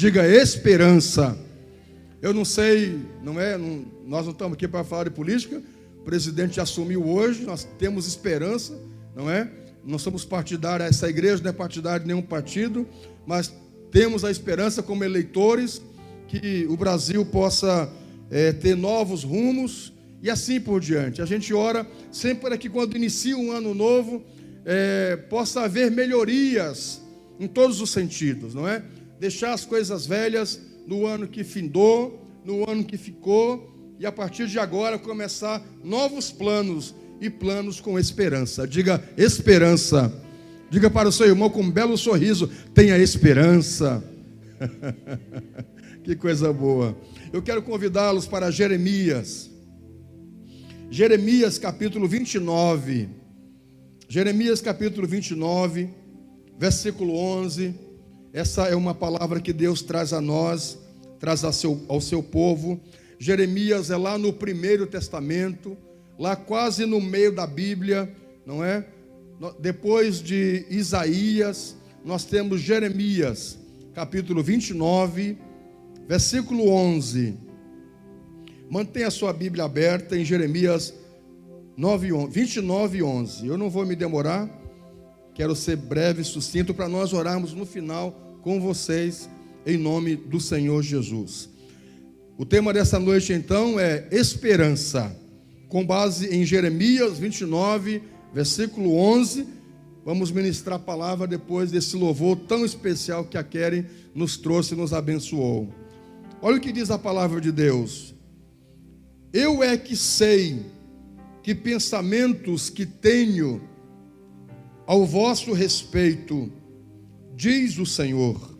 Diga esperança. Eu não sei, nós não estamos aqui para falar de política. O presidente assumiu hoje, nós temos esperança, não é? Não somos partidários, essa igreja não é partidária de nenhum partido, mas temos a esperança como eleitores que o Brasil possa ter novos rumos e assim por diante. A gente ora sempre para que quando inicia um ano novo, possa haver melhorias em todos os sentidos, não é? Deixar as coisas velhas no ano que findou, no ano que ficou, e a partir de agora começar novos planos e planos com esperança. Diga esperança. Diga para o seu irmão com um belo sorriso: tenha esperança. Que coisa boa. Eu quero convidá-los para Jeremias. Jeremias capítulo 29. Jeremias capítulo 29, versículo 11. Essa é uma palavra que Deus traz a nós, traz ao seu povo. Jeremias é lá no Primeiro Testamento, lá quase no meio da Bíblia, não é? Depois de Isaías, nós temos Jeremias, capítulo 29, versículo 11. Mantenha a sua Bíblia aberta em Jeremias 29, 11. Eu não vou me demorar, quero ser breve e sucinto para nós orarmos no final com vocês, em nome do Senhor Jesus. O tema dessa noite então é esperança, com base em Jeremias 29, versículo 11. Vamos ministrar a palavra depois desse louvor tão especial que a Keren nos trouxe e nos abençoou. Olha o que diz a palavra de Deus: eu é que sei que pensamentos que tenho ao vosso respeito, diz o Senhor,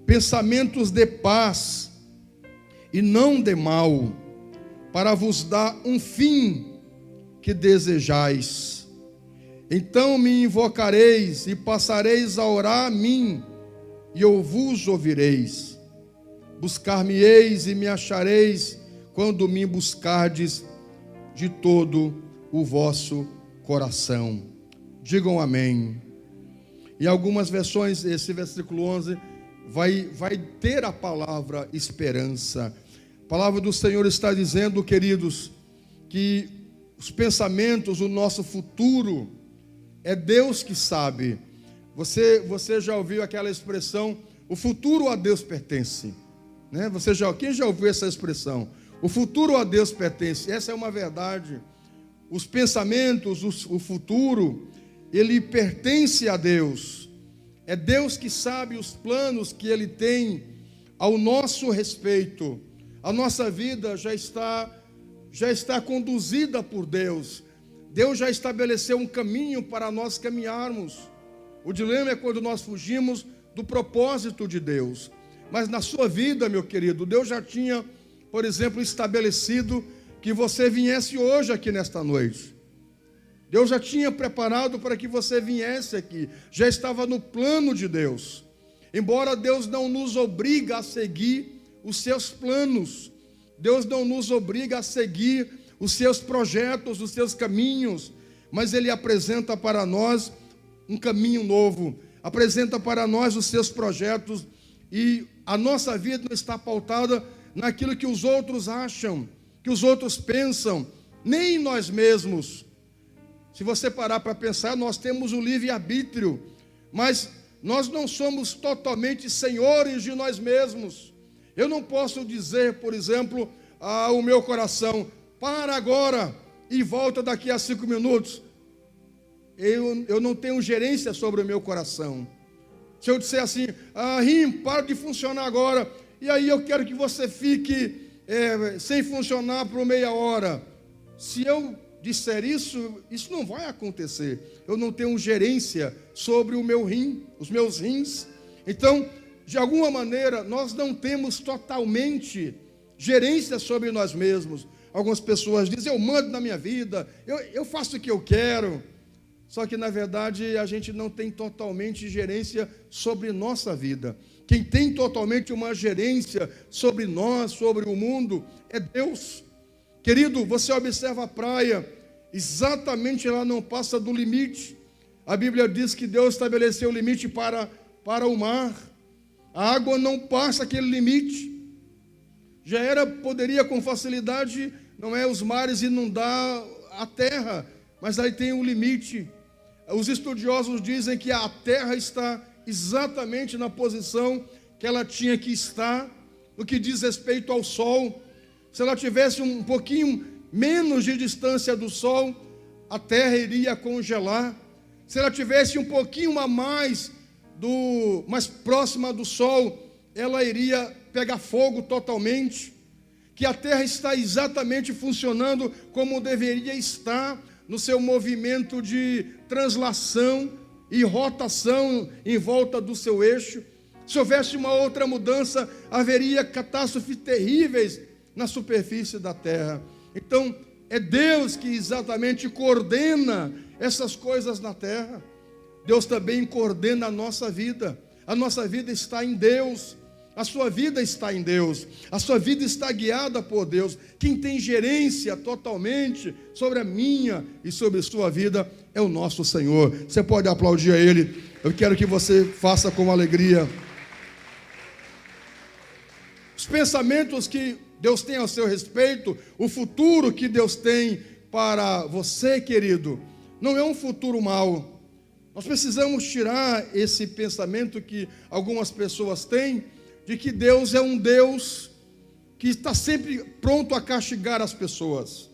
pensamentos de paz e não de mal, para vos dar um fim que desejais. Então me invocareis e passareis a orar a mim, e eu vos ouvireis. Buscar-me-eis e me achareis, quando me buscardes de todo o vosso coração. Digam amém. Em algumas versões, esse versículo 11 vai ter a palavra esperança. A palavra do Senhor está dizendo, queridos, que os pensamentos, o nosso futuro, é Deus que sabe. Você já ouviu aquela expressão, o futuro a Deus pertence, né? Quem já ouviu essa expressão? O futuro a Deus pertence. Essa é uma verdade. Os pensamentos, o futuro, ele pertence a Deus. É Deus que sabe os planos que Ele tem ao nosso respeito. A nossa vida já está conduzida por Deus. Deus já estabeleceu um caminho para nós caminharmos. O dilema é quando nós fugimos do propósito de Deus. Mas na sua vida, meu querido, Deus já tinha, por exemplo, estabelecido que você viesse hoje aqui nesta noite. Deus já tinha preparado para que você viesse aqui. Já estava no plano de Deus. Embora Deus não nos obriga a seguir os seus planos, Deus não nos obriga a seguir os seus projetos, os seus caminhos, mas Ele apresenta para nós um caminho novo, apresenta para nós os seus projetos, e a nossa vida não está pautada naquilo que os outros acham, que os outros pensam, nem em nós mesmos. Se você parar para pensar, nós temos o livre-arbítrio, mas nós não somos totalmente senhores de nós mesmos. Eu não posso dizer, por exemplo, ao meu coração, para agora e volta daqui a 5 minutos. Eu não tenho gerência sobre o meu coração. Se eu disser assim, Rim, para de funcionar agora, e aí eu quero que você fique sem funcionar por meia hora. Se eu disser isso não vai acontecer. Eu não tenho gerência sobre o meu rim, os meus rins. Então, de alguma maneira, nós não temos totalmente gerência sobre nós mesmos. Algumas pessoas dizem, eu mando na minha vida, eu faço o que eu quero. Só que, na verdade, a gente não tem totalmente gerência sobre nossa vida. Quem tem totalmente uma gerência sobre nós, sobre o mundo, é Deus. Querido, você observa a praia, exatamente ela não passa do limite. A Bíblia diz que Deus estabeleceu o limite para o mar. A água não passa aquele limite. Poderia com facilidade, os mares inundar a terra, mas aí tem um limite. Os estudiosos dizem que a terra está exatamente na posição que ela tinha que estar, no que diz respeito ao sol. Se ela tivesse um pouquinho menos de distância do sol, a terra iria congelar. Se ela tivesse um pouquinho a mais próxima do sol, ela iria pegar fogo totalmente. Que a terra está exatamente funcionando como deveria estar, no seu movimento de translação e rotação em volta do seu eixo. Se houvesse uma outra mudança, haveria catástrofes terríveis na superfície da terra. Então, é Deus que exatamente coordena essas coisas na terra. Deus também coordena a nossa vida. A nossa vida está em Deus. A sua vida está em Deus. A sua vida está guiada por Deus. Quem tem gerência totalmente sobre a minha e sobre a sua vida é o nosso Senhor. Você pode aplaudir a Ele. Eu quero que você faça com alegria. Os pensamentos que Deus tem ao seu respeito, o futuro que Deus tem para você, querido, não é um futuro mau. Nós precisamos tirar esse pensamento que algumas pessoas têm, de que Deus é um Deus que está sempre pronto a castigar as pessoas.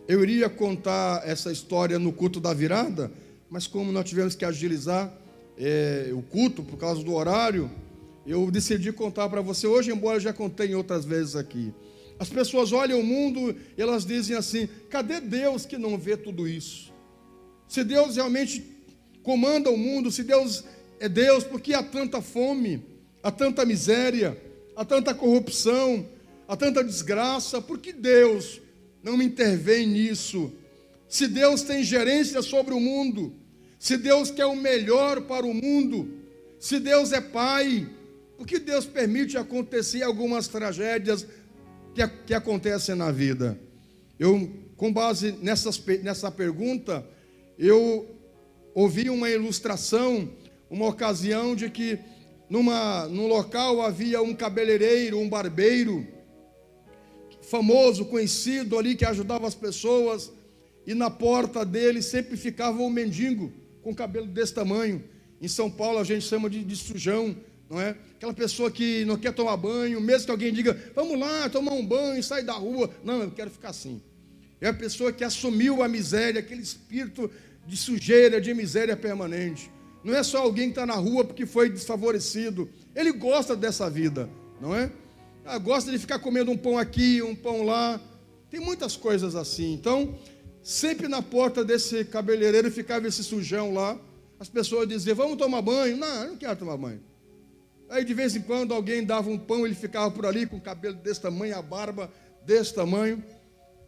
Eu iria contar essa história no culto da virada, mas como nós tivemos que agilizar o culto por causa do horário, eu decidi contar para você hoje, embora eu já contei outras vezes aqui. As pessoas olham o mundo e elas dizem assim: cadê Deus que não vê tudo isso? Se Deus realmente comanda o mundo, se Deus é Deus, por que há tanta fome, há tanta miséria, há tanta corrupção, há tanta desgraça? Por que Deus não intervém nisso? Se Deus tem gerência sobre o mundo, se Deus quer o melhor para o mundo, se Deus é Pai, por que Deus permite acontecer algumas tragédias que acontecem na vida? Eu, com base nessa pergunta, eu ouvi uma ilustração, uma ocasião de que num local havia um cabeleireiro, um barbeiro, famoso, conhecido ali, que ajudava as pessoas, e na porta dele sempre ficava um mendigo, com cabelo desse tamanho. Em São Paulo a gente chama de sujão, não é? Aquela pessoa que não quer tomar banho, mesmo que alguém diga, vamos lá tomar um banho, sai da rua. Não, eu quero ficar assim. É a pessoa que assumiu a miséria, aquele espírito de sujeira, de miséria permanente. Não é só alguém que está na rua porque foi desfavorecido. Ele gosta dessa vida, não é? Gosta de ficar comendo um pão aqui, um pão lá. Tem muitas coisas assim. Então, sempre na porta desse cabeleireiro ficava esse sujão lá. As pessoas diziam, vamos tomar banho? Não, eu não quero tomar banho. Aí de vez em quando alguém dava um pão, ele ficava por ali com o cabelo desse tamanho, a barba desse tamanho.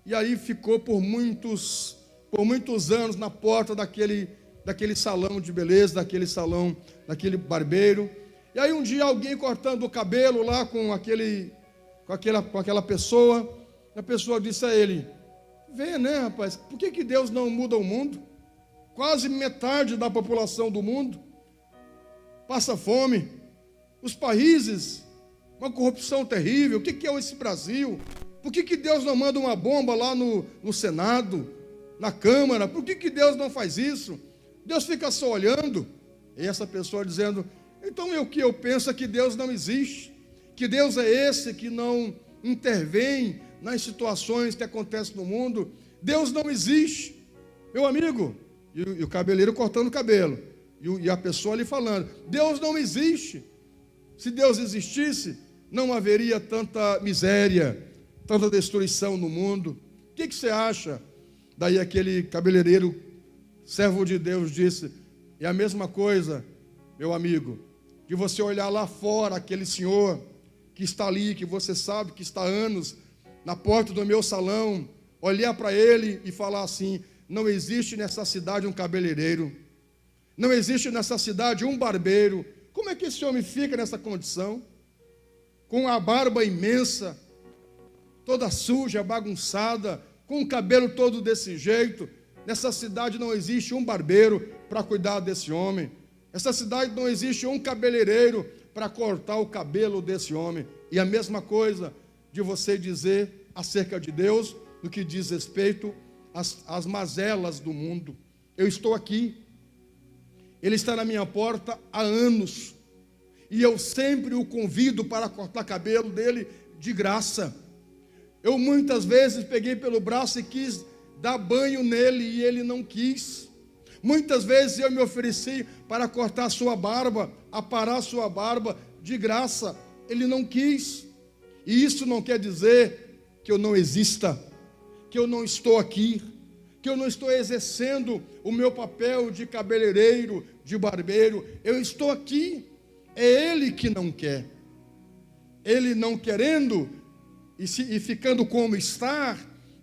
E aí ficou por muitos anos na porta daquele salão de beleza, daquele barbeiro. E aí um dia alguém cortando o cabelo lá com aquela pessoa, a pessoa disse a ele, vê, né, rapaz, por que Deus não muda o mundo? Quase metade da população do mundo passa fome. Os países, uma corrupção terrível. O que é esse Brasil? Por que Deus não manda uma bomba lá no Senado, na Câmara? Por que Deus não faz isso? Deus fica só olhando. E essa pessoa dizendo, então o que eu penso é que Deus não existe, que Deus é esse que não intervém nas situações que acontecem no mundo. Deus não existe. Meu amigo, e o cabeleireiro cortando o cabelo, e a pessoa ali falando, Deus não existe. Se Deus existisse, não haveria tanta miséria, tanta destruição no mundo. O que você acha? Daí aquele cabeleireiro, servo de Deus, disse, é a mesma coisa, meu amigo, de você olhar lá fora aquele senhor que está ali, que você sabe que está há anos na porta do meu salão, olhar para ele e falar assim, não existe nessa cidade um cabeleireiro, não existe nessa cidade um barbeiro. Como é que esse homem fica nessa condição? Com a barba imensa, toda suja, bagunçada, com o cabelo todo desse jeito. Nessa cidade não existe um barbeiro para cuidar desse homem. Nessa cidade não existe um cabeleireiro para cortar o cabelo desse homem. E a mesma coisa de você dizer acerca de Deus, no que diz respeito às mazelas do mundo. Eu estou aqui, Ele está na minha porta há anos, e eu sempre o convido para cortar cabelo dele de graça. Eu muitas vezes peguei pelo braço e quis dar banho nele, e ele não quis. Muitas vezes eu me ofereci para cortar a sua barba, aparar a sua barba de graça, ele não quis. E isso não quer dizer que eu não exista, que eu não estou aqui, que eu não estou exercendo o meu papel de cabeleireiro, de barbeiro. Eu estou aqui. É ele que não quer. Ele não querendo e ficando como está,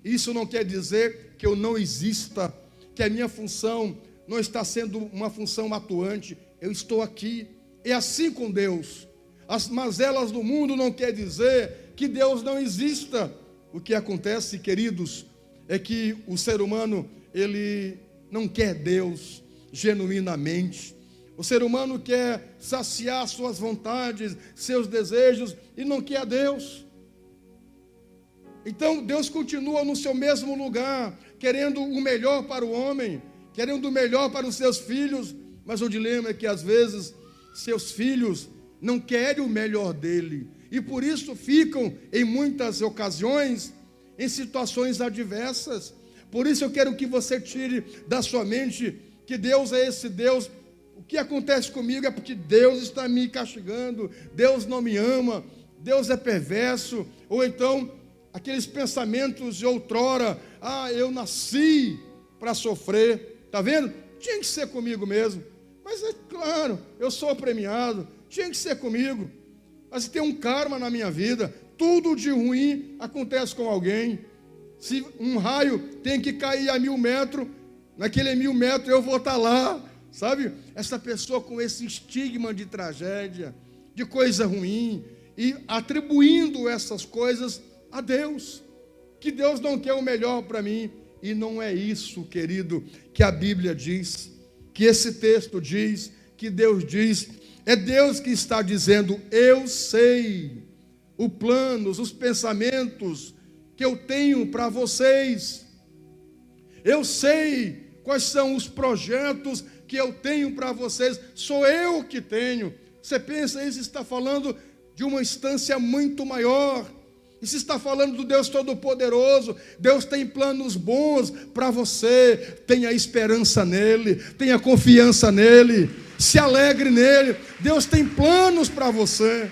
isso não quer dizer que eu não exista, que a minha função não está sendo uma função atuante. Eu estou aqui. É assim com Deus. As mazelas do mundo não quer dizer que Deus não exista. O que acontece, queridos, é que o ser humano, ele não quer Deus genuinamente. O ser humano quer saciar suas vontades, seus desejos, e não quer Deus. Então Deus continua no seu mesmo lugar, querendo o melhor para o homem, querendo o melhor para os seus filhos, mas o dilema é que às vezes seus filhos não querem o melhor dele, e por isso ficam em muitas ocasiões em situações adversas. Por isso eu quero que você tire da sua mente que Deus é esse Deus. O que acontece comigo é porque Deus está me castigando, Deus não me ama, Deus é perverso. Ou então aqueles pensamentos de outrora: eu nasci para sofrer, está vendo? Tinha que ser comigo mesmo. Mas é claro, eu sou premiado, tinha que ser comigo. Mas tem um karma na minha vida, tudo de ruim acontece com alguém. Se um raio tem que cair a 1000 metros, naquele 1000 metros eu vou estar lá, sabe? Essa pessoa com esse estigma de tragédia, de coisa ruim, e atribuindo essas coisas a Deus, que Deus não quer o melhor para mim. E não é isso, querido, que a Bíblia diz, que esse texto diz, que Deus diz. É Deus que está dizendo: eu sei os planos, os pensamentos que eu tenho para vocês. Eu sei quais são os projetos que eu tenho para vocês. Sou eu que tenho. Você pensa, isso está falando de uma instância muito maior. Isso está falando do Deus Todo-Poderoso. Deus tem planos bons para você. Tenha esperança nele, tenha confiança nele, se alegre nele. Deus tem planos para você.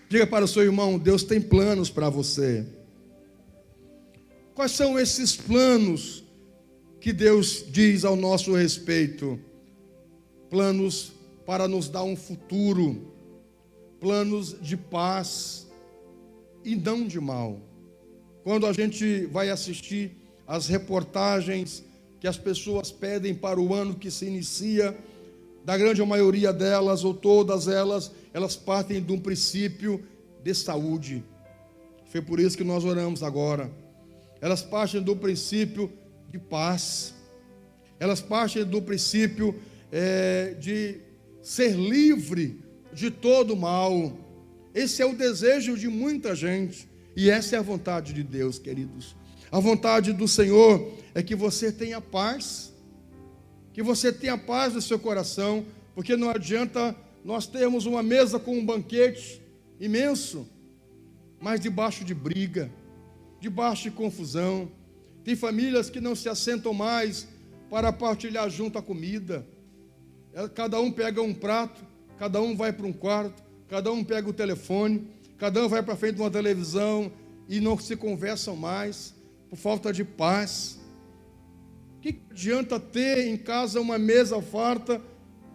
Diga para o seu irmão: Deus tem planos para você. Quais são esses planos que Deus diz ao nosso respeito? Planos para nos dar um futuro, planos de paz e não de mal. Quando a gente vai assistir as reportagens que as pessoas pedem para o ano que se inicia, da grande maioria delas, ou todas elas, elas partem de um princípio de saúde. Foi por isso que nós oramos agora. Elas partem do princípio de paz. Elas partem do princípio de ser livre de todo mal. Esse é o desejo de muita gente, e essa é a vontade de Deus, queridos. A vontade do Senhor é que você tenha paz, que você tenha paz no seu coração, porque não adianta nós termos uma mesa com um banquete imenso, mas debaixo de briga, debaixo de confusão. Tem famílias que não se assentam mais para partilhar junto a comida. Cada um pega um prato, cada um vai para um quarto, cada um pega o telefone, cada um vai para frente de uma televisão e não se conversam mais por falta de paz. O que adianta ter em casa uma mesa farta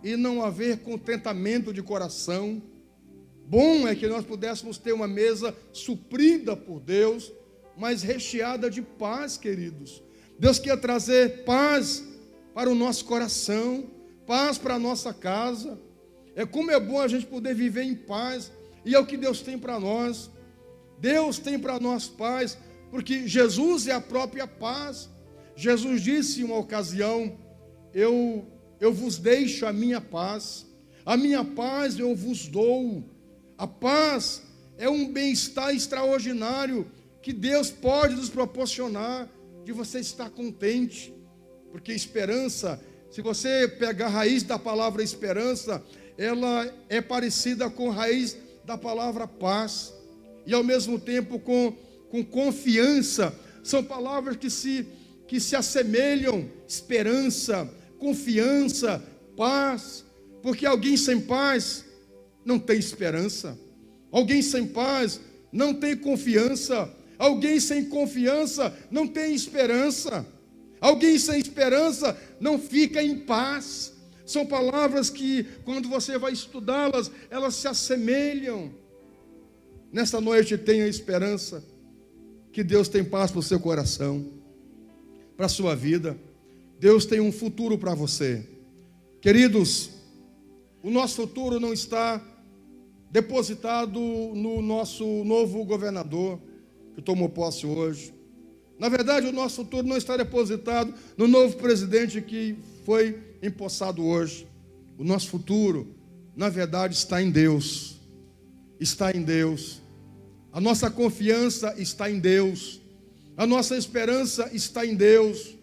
e não haver contentamento de coração? Bom é que nós pudéssemos ter uma mesa suprida por Deus, mas recheada de paz, queridos. Deus quer trazer paz para o nosso coração, paz para a nossa casa. Como é bom a gente poder viver em paz, e é o que Deus tem para nós. Deus tem para nós paz, porque Jesus é a própria paz. Jesus disse em uma ocasião: eu vos deixo a minha paz, A minha paz eu vos dou. A paz é um bem-estar extraordinário que Deus pode nos proporcionar, de você estar contente. Porque esperança, se você pegar a raiz da palavra esperança, ela é parecida com a raiz da palavra paz. E ao mesmo tempo com confiança. São palavras que se assemelham. Esperança, confiança, paz. Porque alguém sem paz não tem esperança. Alguém sem paz não tem confiança. Alguém sem confiança não tem esperança. Alguém sem esperança não fica em paz. São palavras que, quando você vai estudá-las, elas se assemelham. Nessa noite, tenha esperança que Deus tem paz para o seu coração, para a sua vida. Deus tem um futuro para você. Queridos, o nosso futuro não está depositado no nosso novo governador, que tomou posse hoje. Na verdade, o nosso futuro não está depositado no novo presidente que foi empossado hoje. O nosso futuro, na verdade, está em Deus. Está em Deus. A nossa confiança está em Deus. A nossa esperança está em Deus.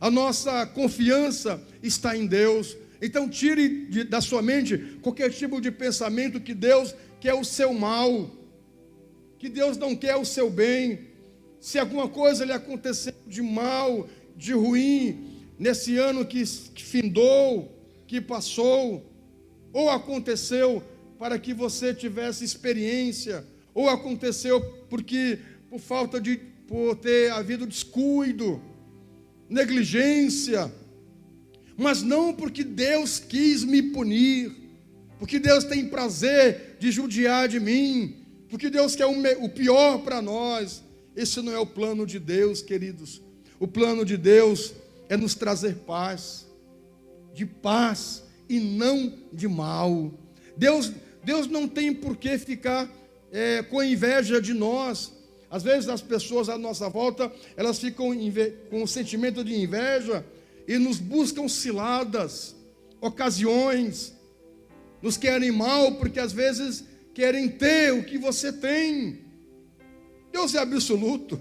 A nossa confiança está em Deus. Então tire da sua mente qualquer tipo de pensamento que Deus quer o seu mal, que Deus não quer o seu bem. Se alguma coisa lhe aconteceu de mal, de ruim, nesse ano que findou, que passou, ou aconteceu para que você tivesse experiência, ou aconteceu por ter havido descuido, negligência, mas não porque Deus quis me punir, porque Deus tem prazer de judiar de mim, porque Deus quer o pior para nós. Esse não é o plano de Deus, queridos. O plano de Deus é nos trazer paz, de paz e não de mal. Deus não tem por que ficar com inveja de nós. Às vezes as pessoas à nossa volta, elas ficam com um sentimento de inveja e nos buscam ciladas, ocasiões, nos querem mal porque às vezes querem ter o que você tem. Deus é absoluto.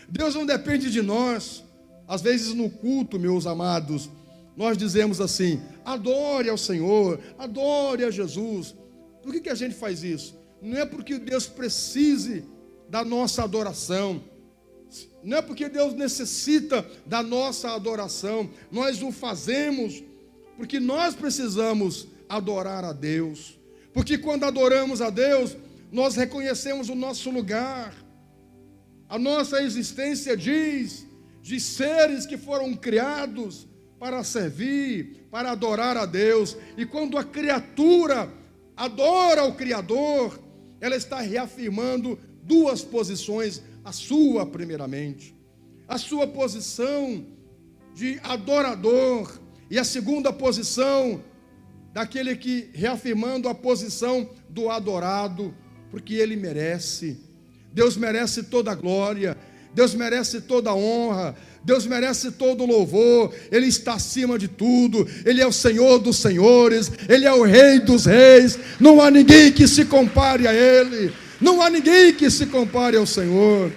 Deus não depende de nós. Às vezes no culto, meus amados, nós dizemos assim: adore ao Senhor, adore a Jesus. Por que a gente faz isso? Não é porque Deus precise da nossa adoração, não é porque Deus necessita da nossa adoração. Nós o fazemos porque nós precisamos adorar a Deus. Porque quando adoramos a Deus, nós reconhecemos o nosso lugar. A nossa existência diz de seres que foram criados para servir, para adorar a Deus. E quando a criatura adora o Criador, ela está reafirmando duas posições. A sua, primeiramente, a sua posição de adorador, e a segunda posição daquele que, reafirmando a posição do adorado, porque ele merece. Deus merece toda a glória, Deus merece toda a honra, Deus merece todo o louvor. Ele está acima de tudo, Ele é o Senhor dos senhores, Ele é o Rei dos reis. Não há ninguém que se compare a Ele, não há ninguém que se compare ao Senhor.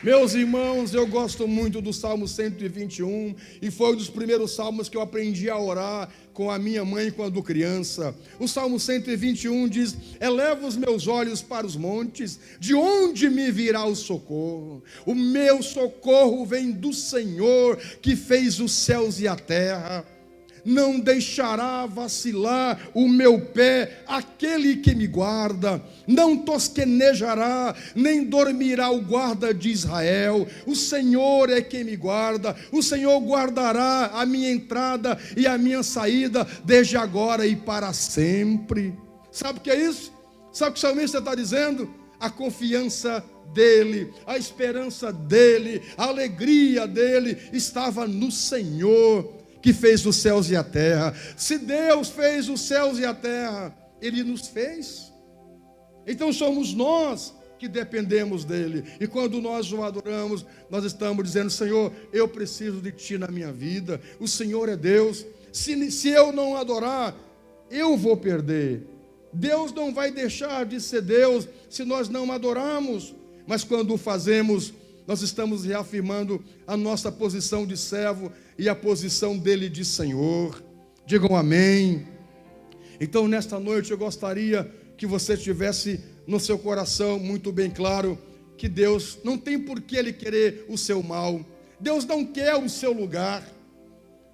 Meus irmãos, eu gosto muito do Salmo 121, e foi um dos primeiros salmos que eu aprendi a orar com a minha mãe quando criança. O Salmo 121 diz: eleva os meus olhos para os montes, de onde me virá o socorro? O meu socorro vem do Senhor, que fez os céus e a terra. Não deixará vacilar o meu pé aquele que me guarda. Não tosquenejará, nem dormirá o guarda de Israel. O Senhor é quem me guarda. O Senhor guardará a minha entrada e a minha saída, desde agora e para sempre. Sabe o que é isso? Sabe o que o salmista está dizendo? A confiança dele, a esperança dele, a alegria dele estava no Senhor, que fez os céus e a terra. Se Deus fez os céus e a terra, Ele nos fez. Então somos nós que dependemos dEle. E quando nós o adoramos, nós estamos dizendo: Senhor, eu preciso de Ti na minha vida. O Senhor é Deus. Se eu não adorar, eu vou perder. Deus não vai deixar de ser Deus se nós não adorarmos, mas quando o fazemos, nós estamos reafirmando a nossa posição de servo e a posição dele de Senhor. Digam amém. Então, nesta noite, eu gostaria que você tivesse no seu coração muito bem claro que Deus não tem por que Ele querer o seu mal. Deus não quer o seu lugar.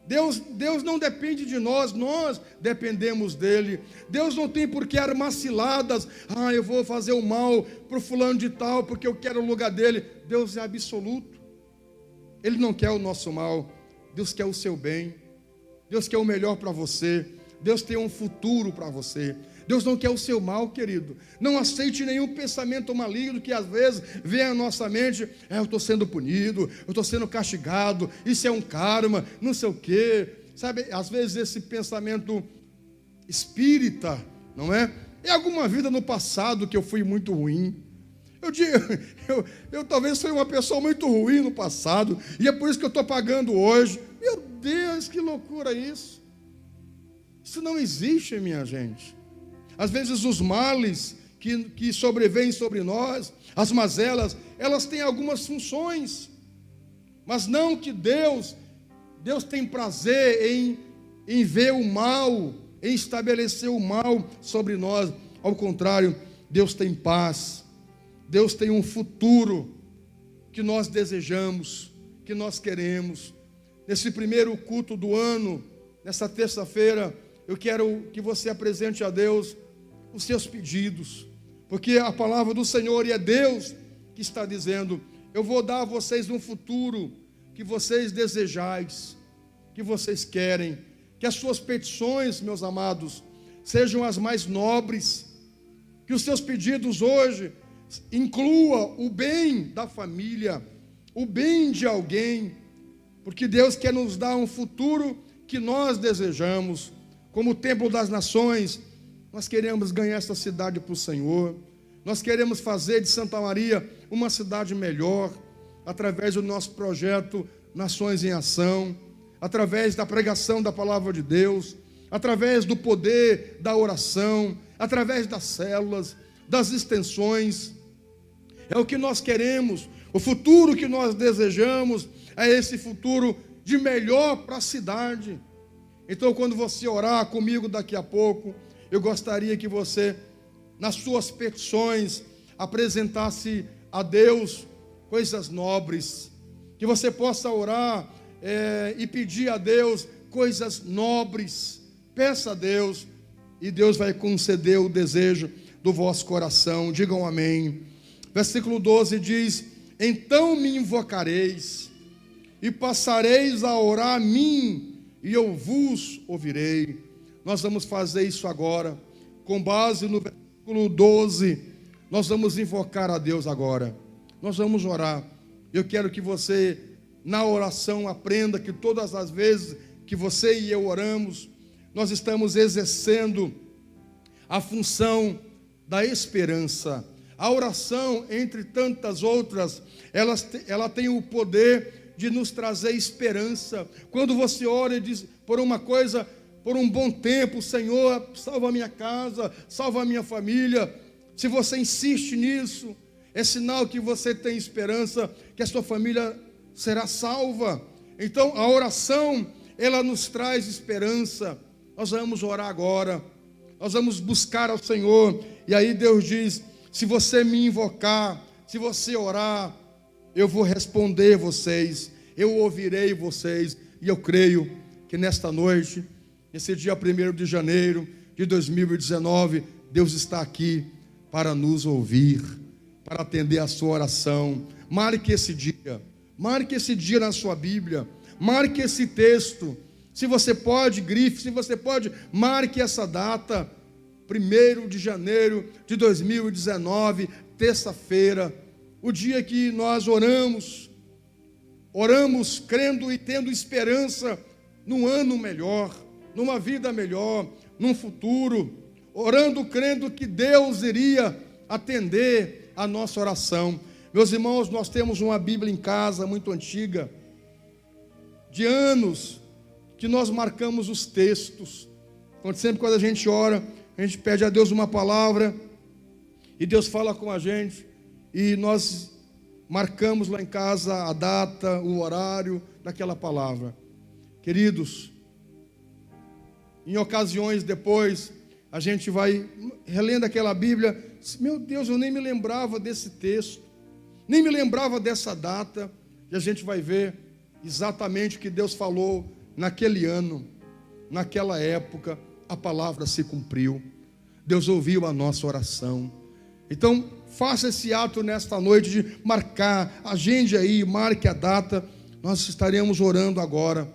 Deus não depende de nós, nós dependemos dEle. Deus não tem por que armar ciladas. Eu vou fazer o mal para o fulano de tal, porque eu quero o lugar dele. Deus é absoluto. Ele não quer o nosso mal. Deus quer o seu bem. Deus quer o melhor para você. Deus tem um futuro para você. Deus não quer o seu mal, querido. Não aceite nenhum pensamento maligno que às vezes vem à nossa mente. Eu estou sendo punido, eu estou sendo castigado, isso é um karma, não sei o quê. Sabe, às vezes esse pensamento espírita, não é? É alguma vida no passado que eu fui muito ruim. Eu talvez fui uma pessoa muito ruim no passado, e é por isso que eu estou pagando hoje. Meu Deus, que loucura isso. Isso não existe, minha gente. Às vezes os males que sobrevêm sobre nós, as mazelas, elas têm algumas funções, mas não que Deus tem prazer em ver o mal, em estabelecer o mal sobre nós. Ao contrário, Deus tem paz, Deus tem um futuro que nós desejamos, que nós queremos. Nesse primeiro culto do ano, nessa terça-feira, eu quero que você apresente a Deus os seus pedidos, porque a palavra do Senhor, e é Deus que está dizendo: eu vou dar a vocês um futuro que vocês desejais, que vocês querem, que as suas petições, meus amados, sejam as mais nobres, que os seus pedidos hoje inclua o bem da família, o bem de alguém, porque Deus quer nos dar um futuro que nós desejamos. Como o Templo das Nações, nós queremos ganhar essa cidade para o Senhor. Nós queremos fazer de Santa Maria uma cidade melhor, através do nosso projeto Nações em Ação, através da pregação da palavra de Deus, através do poder da oração, através das células, das extensões. É o que nós queremos. O futuro que nós desejamos é esse futuro de melhor para a cidade. Então, quando você orar comigo daqui a pouco, eu gostaria que você, nas suas petições, apresentasse a Deus coisas nobres, que você possa orar e pedir a Deus coisas nobres. Peça a Deus, e Deus vai conceder o desejo do vosso coração. Digam amém. Versículo 12 diz: então me invocareis, e passareis a orar a mim, e eu vos ouvirei. Nós vamos fazer isso agora, com base no versículo 12, nós vamos invocar a Deus agora, nós vamos orar. Eu quero que você, na oração, aprenda que todas as vezes que você e eu oramos, nós estamos exercendo a função da esperança. A oração, entre tantas outras, ela tem o poder de nos trazer esperança. Quando você ora e diz por uma coisa, por um bom tempo: Senhor, salva a minha casa, salva a minha família. Se você insiste nisso, é sinal que você tem esperança, que a sua família será salva. Então a oração, ela nos traz esperança. Nós vamos orar agora, nós vamos buscar ao Senhor. E aí Deus diz: se você me invocar, se você orar, eu vou responder vocês, eu ouvirei vocês. E eu creio que nesta noite, esse dia 1º de janeiro de 2019, Deus está aqui para nos ouvir, para atender a sua oração. Marque esse dia na sua Bíblia, marque esse texto. Se você pode, grife, se você pode, marque essa data, 1º de janeiro de 2019, terça-feira, o dia que nós oramos crendo e tendo esperança num ano melhor, numa vida melhor, num futuro, orando crendo que Deus iria atender a nossa oração. Meus irmãos, nós temos uma Bíblia em casa muito antiga, de anos, que nós marcamos os textos. Então, sempre quando a gente ora, a gente pede a Deus uma palavra, e Deus fala com a gente, e nós marcamos lá em casa a data, o horário daquela palavra. Queridos, em ocasiões depois, a gente vai relendo aquela Bíblia, meu Deus, eu nem me lembrava desse texto, nem me lembrava dessa data, e a gente vai ver exatamente o que Deus falou naquele ano, naquela época, a palavra se cumpriu, Deus ouviu a nossa oração. Então, faça esse ato nesta noite de marcar, agende aí, marque a data. Nós estaremos orando agora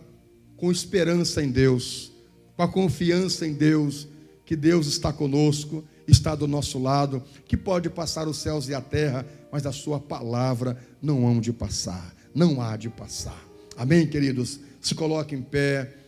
com esperança em Deus, com a confiança em Deus, que Deus está conosco, está do nosso lado, que pode passar os céus e a terra, mas a sua palavra não hão de passar, não há de passar. Amém, queridos? Se coloque em pé.